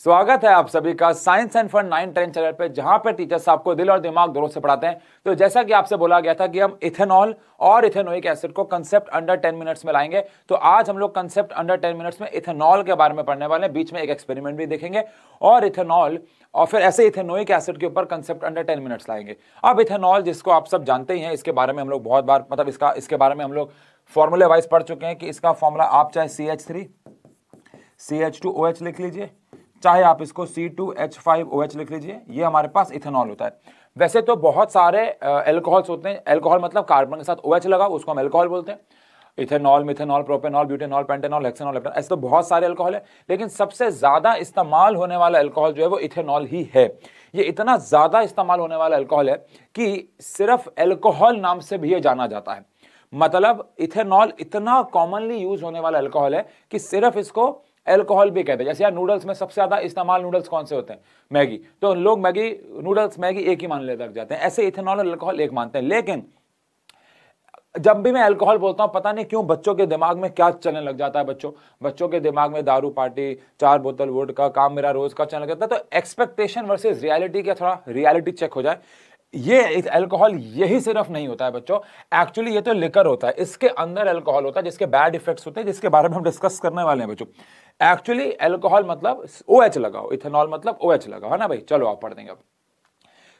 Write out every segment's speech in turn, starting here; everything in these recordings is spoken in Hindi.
स्वागत है आप सभी का साइंस एंड फन 9-10 चैनल पे, जहां पे टीचर्स आपको दिल और दिमाग दोनों से पढ़ाते हैं। तो जैसा कि आपसे बोला गया था कि हम इथेनॉल और इथेनोइक एसिड को कंसेप्ट अंडर 10 मिनट्स में लाएंगे, तो आज हम लोग कंसेप्ट अंडर 10 मिनट्स में इथेनॉल के बारे में पढ़ने वाले हैं। बीच में एक एक्सपेरिमेंट भी देखेंगे और इथेनॉल और फिर ऐसे इथेनोइक एसिड के ऊपर कंसेप्ट अंडर 10 मिनट्स लाएंगे। अब इथेनॉल, जिसको आप सब जानते ही हैं, इसके बारे में हम लोग बहुत बार इसके बारे में हम लोग फॉर्मूले वाइज पढ़ चुके हैं कि इसका फॉर्मूला आप चाहे CH3 CH2OH लिख लीजिए, चाहे आप इसको C2H5OH लिख लीजिए, ये हमारे पास इथेनॉल होता है। वैसे तो बहुत सारे एल्कोहल्स होते हैं। एल्कोहल मतलब कार्बन के साथ OH लगा, उसको हम एल्कोहल बोलते हैं। Ethanol, methanol, propanol, butanol, pentanol, hexanol, lepton, ऐसे तो बहुत सारे एल्कोहल है, लेकिन सबसे ज्यादा इस्तेमाल होने वाला एल्कोहल जो है वो इथेनॉल ही है। ये इतना ज्यादा इस्तेमाल होने वाला एल्कोहल है कि सिर्फ एल्कोहल नाम से भी ये जाना जाता है। मतलब इथेनॉल इतना कॉमनली यूज होने वाला एल्कोहल है कि सिर्फ इसको एल्कोहल भी कहते हैं। जैसे यार नूडल्स में सबसे ज्यादा इस्तेमाल नूडल्स कौन से होते हैं? मैगी। तो लोग मैगी, नूडल्स, मैगी एक ही मानने लग जाते हैं। ऐसे इथेनॉल और एल्कोहल एक मानते हैं। लेकिन जब भी मैं अल्कोहल बोलता हूं, पता नहीं क्यों बच्चों के दिमाग में क्या चलने लग जाता है। बच्चों के दिमाग में दारू पार्टी, 4 बोतल वोड का, काम मेरा रोज का चलने लग जाता है। तो एक्सपेक्टेशन वर्सेस रियलिटी का थोड़ा रियलिटी चेक हो जाए। ये अल्कोहल यही सिर्फ नहीं होता है बच्चों, एक्चुअली ये तो लिकर होता है। इसके अंदर अल्कोहल होता है जिसके बैड इफेक्ट्स होते हैं, जिसके बारे में हम डिस्कस करने वाले हैं बच्चों। एक्चुअली अल्कोहल मतलब OH लगाओ, इथेनॉल मतलब OH लगाओ, है ना भाई। चलो आप पढ़ देंगे। अब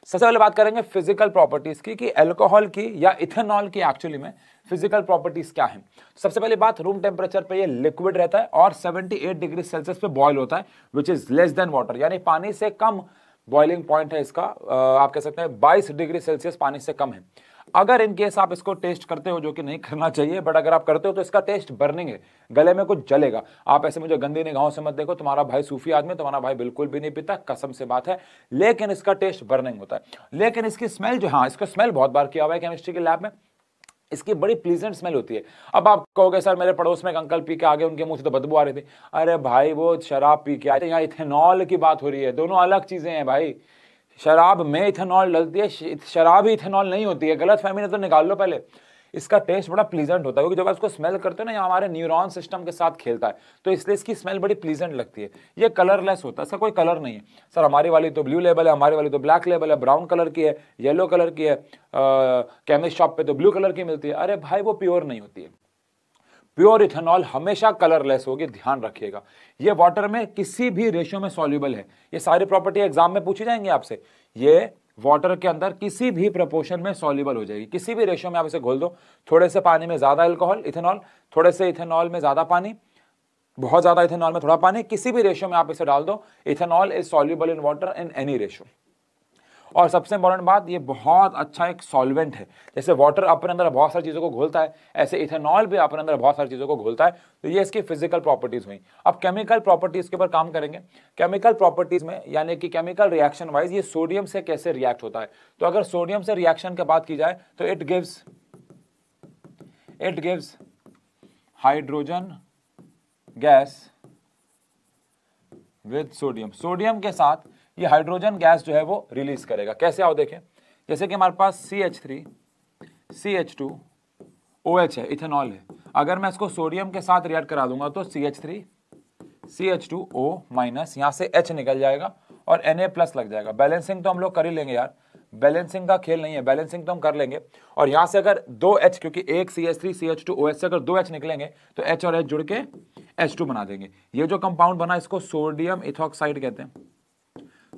सबसे पहले बात करेंगे फिजिकल प्रॉपर्टीज की कि अल्कोहल की या इथेनॉल की एक्चुअली में फिजिकल प्रॉपर्टीज क्या है। सबसे पहली बात, रूम टेम्परेचर पे ये लिक्विड रहता है और 78 डिग्री सेल्सियस पे बॉयल होता है, which is less than water, यानी पानी से कम बॉइलिंग पॉइंट है इसका। आप कह सकते हैं 22 डिग्री सेल्सियस पानी से कम है। अगर इन केस आप इसको टेस्ट करते हो, जो कि नहीं करना चाहिए, बट अगर आप करते हो तो इसका टेस्ट बर्निंग है, गले में कुछ जलेगा। आप ऐसे मुझे गंदी निगाहों से मत देखो, तुम्हारा भाई सूफी आदमी, तुम्हारा भाई बिल्कुल भी नहीं पीता, कसम से बात है। लेकिन इसका टेस्ट बर्निंग होता है। लेकिन इसकी स्मेल जो, हाँ इसका स्मेल बहुत बार किया हुआ है केमिस्ट्री के लैब में, इसकी बड़ी प्लीजेंट स्मेल होती है। अब आप कहोगे सर मेरे पड़ोस में एक अंकल पी के आगे, उनके मुंह से तो बदबू आ रही थी। अरे भाई वो शराब पी के आए थे, यहाँ इथेनॉल की बात हो रही है, दोनों अलग चीजें हैं भाई। शराब में इथेनॉल डलती है, शराब ही इथेनॉल नहीं होती है। गलत फहमी ने तो निकाल लो पहले। इसका टेस्ट बड़ा प्लीजेंट होता है, क्योंकि जब आप इसको स्मेल करते हो ना, ये हमारे न्यूरॉन सिस्टम के साथ खेलता है, तो इसलिए इसकी स्मेल बड़ी प्लीजेंट लगती है। ये कलरलेस होता है, इसका कोई कलर नहीं है। सर हमारी वाली तो ब्लू लेबल है, हमारी वाली तो ब्लैक लेबल है, ब्राउन कलर की है, येलो कलर की है, केमिस्ट शॉप पे तो ब्लू कलर की मिलती है। अरे भाई वो प्योर नहीं होती है। प्योर इथेनॉल हमेशा कलरलेस होगी, ध्यान रखिएगा। ये वाटर में किसी भी रेशियो में सॉल्युबल है। ये सारी प्रॉपर्टी एग्जाम में पूछी जाएंगी आपसे। ये वाटर के अंदर किसी भी प्रोपोर्शन में सॉल्युबल हो जाएगी, किसी भी रेशियो में आप इसे घोल दो। थोड़े से पानी में ज्यादा अल्कोहल इथेनॉल, थोड़े से इथेनॉल में ज्यादा पानी, बहुत ज्यादा इथेनॉल में थोड़ा पानी, किसी भी रेशियो में आप इसे डाल दो, ethanol is soluble in water in any ratio. और सबसे इंपॉर्टेंट बात, ये बहुत अच्छा एक सॉल्वेंट है। जैसे वाटर अपने अंदर बहुत सारी चीजों को घोलता है, ऐसे इथेनॉल भी अपने अंदर बहुत सारी चीजों को घोलता है। तो ये इसकी फिजिकल प्रॉपर्टीज हुई। अब केमिकल प्रॉपर्टीज के ऊपर काम करेंगे। केमिकल प्रॉपर्टीज में, यानी कि केमिकल रिएक्शन वाइज, ये सोडियम से कैसे रिएक्ट होता है। तो अगर सोडियम से रिएक्शन की बात की जाए तो it gives hydrogen gas with sodium. Sodium के साथ ये हाइड्रोजन गैस जो है वो रिलीज करेगा। कैसे आओ देखें। जैसे कि हमारे पास CH3 CH2OH है, इथेनॉल है। अगर मैं इसको सोडियम के साथ रिएक्ट करा दूंगा तो CH3 CH2O माइनस, यहां से H निकल जाएगा और Na+ लग जाएगा। बैलेंसिंग तो हम लोग कर ही लेंगे यार, बैलेंसिंग का खेल नहीं है, बैलेंसिंग तो हम कर लेंगे। और यहां से अगर 2H, क्योंकि एक CH3 CH2OH से अगर 2H निकलेंगे तो H और H जुड़ के H2 बना देंगे। ये जो कंपाउंड बना इसको सोडियम इथॉक्साइड कहते हैं,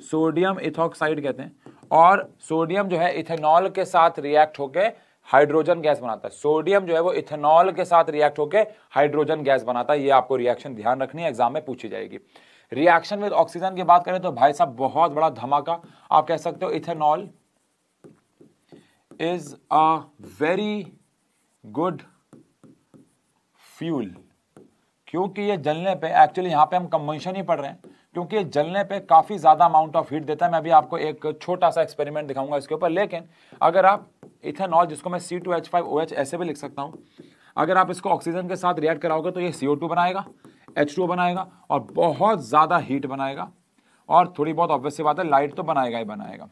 सोडियम इथॉक्साइड कहते हैं। और सोडियम जो है इथेनॉल के साथ रिएक्ट होके हाइड्रोजन गैस बनाता है। सोडियम जो है वो इथेनॉल के साथ रिएक्ट होके हाइड्रोजन गैस बनाता है। ये आपको रिएक्शन ध्यान रखनी है, एग्जाम में पूछी जाएगी। रिएक्शन विद ऑक्सीजन की बात करें तो भाई साहब बहुत बड़ा धमाका। आप कह सकते हो ethanol is a very good fuel, क्योंकि ये जलने पे, एक्चुअली यहां पे हम कंबशन ही पढ़ रहे हैं, क्योंकि जलने पे काफी ज्यादा अमाउंट ऑफ हीट देता है। मैं अभी आपको एक छोटा सा एक्सपेरिमेंट दिखाऊंगा इसके ऊपर। लेकिन अगर आप इथेनॉल, जिसको मैं C2H5OH ऐसे भी लिख सकता हूं, अगर आप इसको ऑक्सीजन के साथ रिएक्ट कराओगे तो ये CO2 बनाएगा, H2O बनाएगा और बहुत ज्यादा हीट बनाएगा। और थोड़ी बहुत ऑब्वियस सी बात है, लाइट तो बनाएगा ही बनाएगा।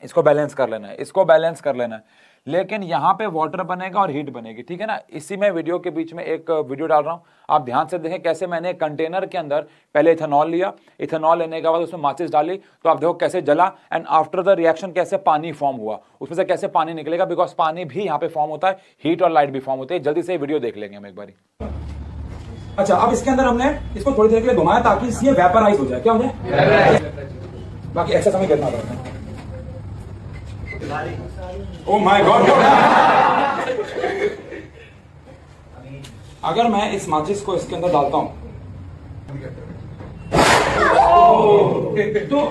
इसको बैलेंस कर लेना है, इसको बैलेंस कर लेना है। लेकिन यहाँ पे वाटर बनेगा और हीट बनेगी, ठीक है ना। इसी में वीडियो के बीच में एक वीडियो डाल रहा हूँ, आप ध्यान से देखें कैसे मैंने कंटेनर के अंदर पहले इथेनॉल लिया, इथेनॉल लेने के बाद उसमें माचिस डाली, तो आप देखो कैसे जला, एंड आफ्टर द रिएक्शन कैसे पानी फॉर्म हुआ, उसमें से कैसे पानी निकलेगा, बिकॉज पानी भी यहाँ पे फॉर्म होता है, हीट और लाइट भी फॉर्म होती है। जल्दी से वीडियो देख लेंगे हम एक बारी। अच्छा, अब इसके अंदर हमने इसको थोड़ी देर के लिए घुमाया ताकि ये वेपराइज हो जाए। क्या हो जाए? बाकी ऐसा समय करना पड़ता है। Oh my God! अगर मैं इस माचिस को इसके अंदर डालता हूं तो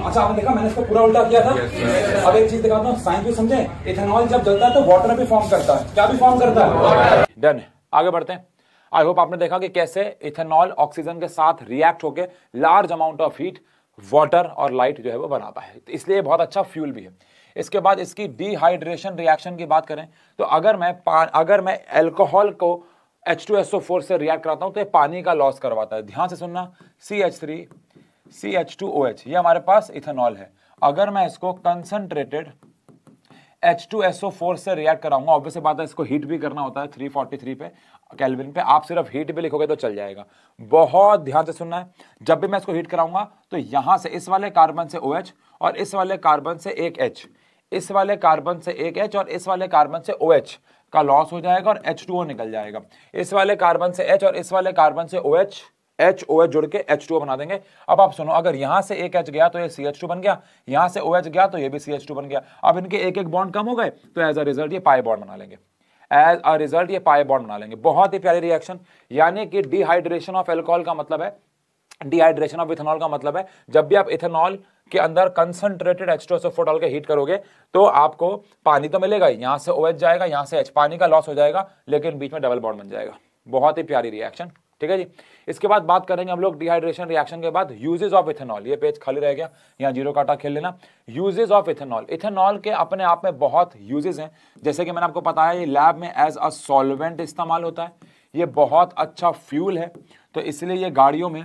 अच्छा, आपने देखा मैंने इसको पूरा उल्टा किया था। अब एक चीज दिखाता हूँ, साइंस भी समझे। इथेनॉल जब जलता है तो वाटर भी फॉर्म करता है। क्या भी फॉर्म करता है? डन, आगे बढ़ते हैं। आई होप आपने देखा कि कैसे इथेनॉल ऑक्सीजन के साथ रिएक्ट होकर large amount of heat, water और लाइट जो है वो बनाता है, तो इसलिए बहुत अच्छा फ्यूल भी है। इसके बाद इसकी डिहाइड्रेशन रिएक्शन की बात करें तो अगर मैं अल्कोहल को H2SO4 से रिएक्ट कराता हूं तो ये पानी का लॉस करवाता है। ध्यान से सुनना, CH3 CH2OH ये हमारे पास इथेनॉल है। अगर मैं इसको कंसंट्रेटेड H2SO4 से रिएक्ट कराऊंगा, ऑब्वियसली बात है इसको हीट भी करना होता है 343 पे केल्विन पे, आप सिर्फ हीट भी लिखोगे तो चल जाएगा। बहुत ध्यान से सुनना है, जब भी मैं इसको हीट कराऊंगा तो यहां से इस वाले कार्बन से OH और इस वाले कार्बन से एक H, इस वाले कार्बन से एक H और इस वाले कार्बन से OH का लॉस हो जाएगा और H2O निकल जाएगा। इस वाले कार्बन से H और इस वाले कार्बन से OH, OH जुड़ के H2O बना देंगे। अब आप सुनो, अगर यहां से एक H गया तो ये CH2 बन गया, यहां से OH गया तो ये भी CH2 बन गया। अब इनके एक एक बॉन्ड कम हो गए तो एज अ रिजल्ट ये पाई बॉन्ड बना लेंगे, एज अ रिजल्ट ये पाई बॉन्ड बना लेंगे। बहुत ही प्यारी रिएक्शन, यानी कि डिहाइड्रेशन ऑफ एल्कोहल का मतलब है, डिहाइड्रेशन ऑफ इथेनॉल का मतलब है जब भी आप इथेनॉल के अंदर कंसंट्रेटेड H2SO4 डाल के हीट करोगे तो आपको पानी तो मिलेगा ही, यहां से OH जाएगा, यहां से H, पानी का लॉस हो जाएगा लेकिन बीच में डबल बॉन्ड बन जाएगा। बहुत ही प्यारी रिएक्शन, ठीक है जी। इसके बाद बात करेंगे हम लोग डिहाइड्रेशन रिएक्शन के बाद यूजेस ऑफ इथेनॉल। ये पेज खाली रह गया, यहाँ जीरो काटा खेल लेना। यूजेस ऑफ इथेनॉल, इथेनॉल के अपने आप में बहुत यूजेस हैं, जैसे कि मैंने आपको बताया ये लैब में एज अ सॉल्वेंट इस्तेमाल होता है, ये बहुत अच्छा फ्यूल है, तो इसलिए ये गाड़ियों में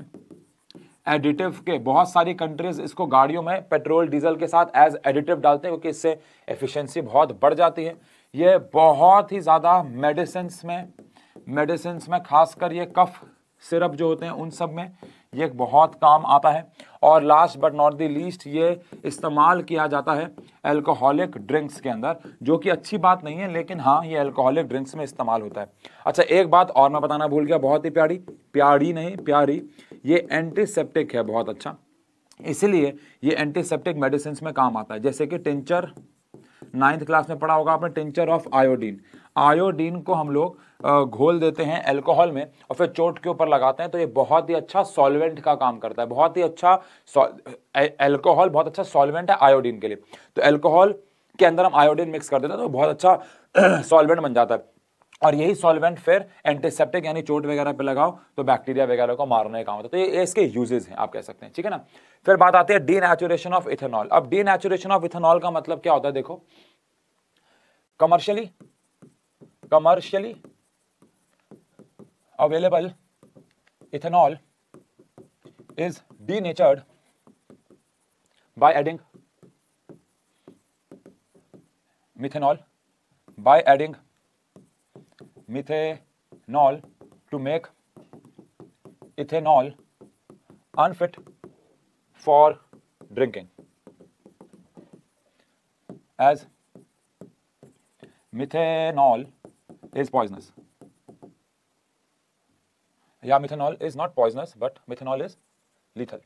एडिटिव के, बहुत सारी कंट्रीज इसको गाड़ियों में पेट्रोल डीजल के साथ एज एडिटिव डालते हैं क्योंकि इससे एफिशिएंसी बहुत बढ़ जाती है। ये बहुत ही ज़्यादा मेडिसिन्स में खासकर ये कफ सिरप जो होते हैं उन सब में ये बहुत काम आता है। और last but not the least ये इस्तेमाल किया जाता है अल्कोहलिक ड्रिंक्स के अंदर, जो कि अच्छी बात नहीं है लेकिन हाँ ये अल्कोहलिक ड्रिंक्स में इस्तेमाल होता है। अच्छा, एक बात और मैं बताना भूल गया, बहुत ही प्यारी, ये एंटीसेप्टिक है, बहुत अच्छा, इसलिए ये एंटीसेप्टिक मेडिसिन में काम आता है। जैसे कि टिंचर, 9th क्लास में पढ़ा होगा आपने, टिंचर ऑफ आयोडीन। आयोडीन को हम लोग घोल देते हैं अल्कोहल में और फिर चोट के ऊपर लगाते हैं, तो ये बहुत ही अच्छा सॉल्वेंट का काम करता है, बहुत ही अच्छा अल्कोहल बहुत अच्छा सॉल्वेंट है आयोडीन के लिए। तो अल्कोहल के अंदर हम आयोडीन मिक्स कर देते हैं तो बहुत अच्छा सॉल्वेंट बन जाता है, और यही सॉल्वेंट फिर एंटीसेप्टिक यानी चोट वगैरह पे लगाओ तो बैक्टीरिया वगैरह को मारने का काम होता है। तो ये इसके यूजेस हैं, आप कह सकते हैं, ठीक है ना। फिर बात आती है डीनेचुरेशन ऑफ इथेनॉल। अब डीनेचुरेशन ऑफ इथेनॉल का मतलब क्या होता है, देखो, commercially available ethanol is denatured by adding methanol to make ethanol unfit for drinking, as methanol is poisonous. Yeah, methanol is not poisonous, but methanol is lethal.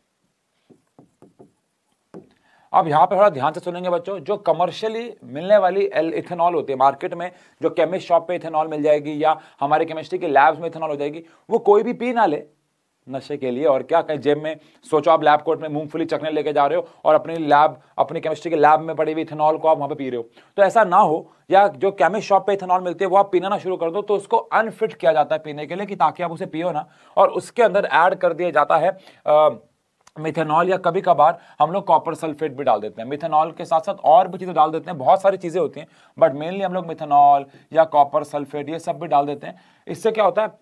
अब यहाँ पे थोड़ा ध्यान से सुनेंगे बच्चों, जो कमर्शियली मिलने वाली इथेनॉल होती है मार्केट में, जो केमिस्ट शॉप पे इथेनॉल मिल जाएगी या हमारे केमिस्ट्री के लैब्स में इथेनॉल हो जाएगी, वो कोई भी पी ना ले नशे के लिए, और क्या कहीं जेब में, सोचो आप लैब कोट में मूंगफली चखने लेके जा रहे हो और अपनी केमिस्ट्री के लैब में पड़ी हुई इथेनॉल को आप वहां पे पी रहे हो, तो ऐसा ना हो। या जो केमिस्ट शॉप पे इथेनॉल मिलती है वो आप पीना ना शुरू कर दो, तो उसको अनफिट किया जाता है पीने के लिए, कि ताकि आप उसे पियो ना, और उसके अंदर ऐड कर दिया जाता है मिथेनॉल या कभी कभार हम लोग कॉपर सल्फेट भी डाल देते हैं। मिथेनॉल के साथ साथ और भी चीज़ें डाल देते हैं, बहुत सारी चीज़ें होती हैं, बट मेनली हम लोग मिथेनॉल या कॉपर सल्फेट ये सब भी डाल देते हैं। इससे क्या होता है,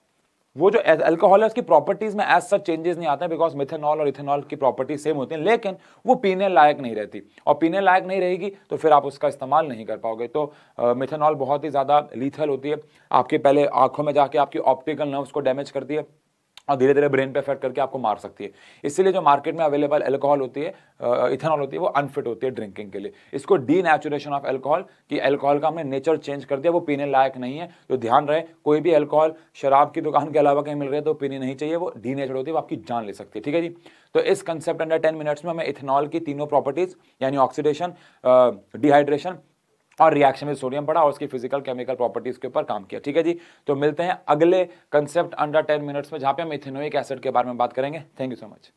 वो जो अल्कोहल है उसकी प्रॉपर्टीज में एज सच चेंजेस नहीं आते हैं, बिकॉज मिथेनॉल और इथेनॉल की प्रॉपर्टीज सेम होती हैं, लेकिन वो पीने लायक नहीं रहती, और पीने लायक नहीं रहेगी तो फिर आप उसका इस्तेमाल नहीं कर पाओगे। तो मिथेनॉल बहुत ही ज़्यादा लीथल होती है, आपके पहले आंखों में जाके आपकी ऑप्टिकल नर्व्स को डैमेज करती है और धीरे धीरे ब्रेन पे इफेक्ट करके आपको मार सकती है। इसीलिए जो मार्केट में अवेलेबल अल्कोहल होती है, इथेनॉल होती है, वो अनफिट होती है ड्रिंकिंग के लिए। इसको डीनेचुरेशन ऑफ अल्कोहल, कि अल्कोहल का हमने नेचर चेंज कर दिया, वो पीने लायक नहीं है। तो ध्यान रहे, कोई भी अल्कोहल शराब की दुकान के अलावा कहीं मिल रही है तो पीनी नहीं चाहिए, वो डीनेचर होती है, वो आपकी जान ले सकती है। ठीक है जी। तो इस कंसेप्ट अंडर 10 मिनट्स में हमें इथेनॉल की तीनों प्रॉपर्टीज यानी ऑक्सीडेशन, डिहाइड्रेशन और रिएक्शन विद सोडियम पढ़ा और उसकी फिजिकल केमिकल प्रॉपर्टीज के ऊपर काम किया। ठीक है जी। तो मिलते हैं अगले कंसेप्ट अंडर 10 मिनट्स में, जहां पे हम इथेनोइक एसिड के बारे में बात करेंगे। Thank you so much.